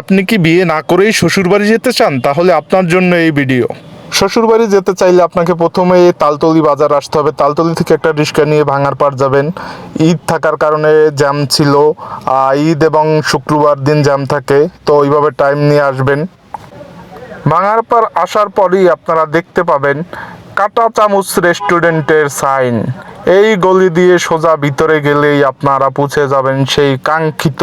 আপনি কি বিয়ে না করেই শ্বশুরবাড়ি যেতে চান? তাহলে আপনার জন্য এই ভিডিও। শ্বশুরবাড়ি যেতে চাইলে আপনাকে প্রথমে তালতলি বাজার আসতে হবে। তালতলি থেকে একটা রিক্সা নিয়ে ভাঙারপাড় যাবেন। ঈদ থাকার কারণে জ্যাম ছিল। ঈদ এবং শুক্রবার দিন জ্যাম থাকে, তো ওইভাবে টাইম নিয়ে আসবেন। ভাঙারপাড় আসার পরই আপনারা দেখতে পাবেন কাঁটা চামচ রেস্টুরেন্টের সাইন। এই গলি দিয়ে সোজা ভিতরে গেলেই আপনারা পৌঁছে যাবেন সেই কাঙ্ক্ষিত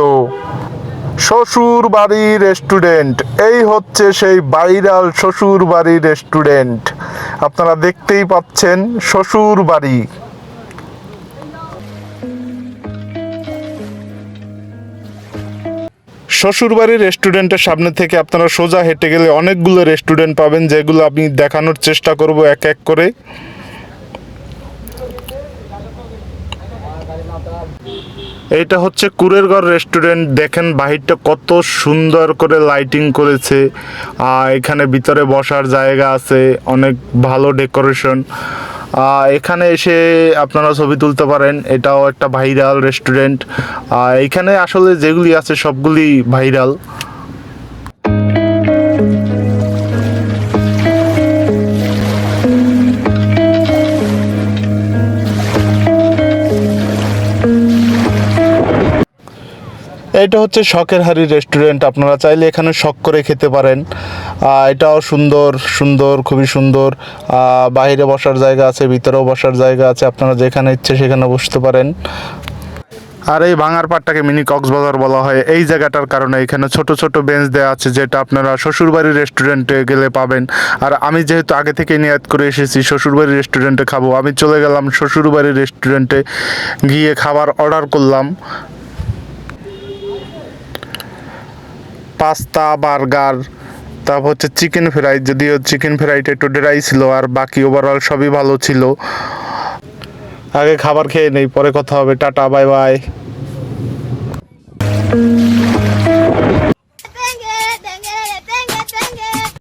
শ্বশুর বাড়ি রেস্টুরেন্ট। এই হচ্ছে সেই ভাইরাল শ্বশুর বাড়ি রেস্টুরেন্ট। আপনারা দেখতেই পাচ্ছেন শ্বশুর বাড়ি। শ্বশুরবাড়ি রেস্টুরেন্টের সামনে থেকে আপনারা সোজা হেঁটে গেলে অনেকগুলো রেস্টুরেন্ট পাবেন, যেগুলো আমি দেখানোর চেষ্টা করব এক এক করে। এইটা হচ্ছে কুরেরগড় রেস্টুরেন্ট। দেখেন বাহিরটা কত সুন্দর করে লাইটিং করেছে। এখানে ভিতরে বসার জায়গা আছে, অনেক ভালো ডেকোরেশন। এখানে এসে আপনারা ছবি তুলতে পারেন। এটাও একটা ভাইরাল রেস্টুরেন্ট। এখানে আসলে যেগুলি আছে সবগুলি ভাইরাল। এটা হচ্ছে শখের হাড়ি রেস্টুরেন্ট। আপনারা চাইলে এখানে শখ করে খেতে পারেন। এটাও সুন্দর সুন্দর, খুবই সুন্দর। বাইরে বসার জায়গা আছে, ভিতরেও বসার জায়গা আছে। আপনারা যেখানে ইচ্ছে সেখানে বসতে পারেন। আর এই ভাঙারপাড়টাকে মিনি কক্সবাজার বলা হয় এই জায়গাটার কারণে। এখানে ছোট ছোট বেঞ্চ দেওয়া আছে, যেটা আপনারা শ্বশুরবাড়ির রেস্টুরেন্টে গেলে পাবেন। আর আমি যেহেতু আগে থেকে নিয়াত করে এসেছি শ্বশুরবাড়ির রেস্টুরেন্টে খাবো, আমি চলে গেলাম শ্বশুরবাড়ির রেস্টুরেন্টে, গিয়ে খাবার অর্ডার করলাম। পাস্তা, বার্গার, তারপর হচ্ছে চিকেন ফ্রাই। যদিও চিকেন ফ্রাইটা একটু ড্রাই ছিল, আর বাকি ওভারঅল সবই ভালো ছিল। আগে খাবার খেয়ে নেই, পরে কথা হবে। Tata, bye bye.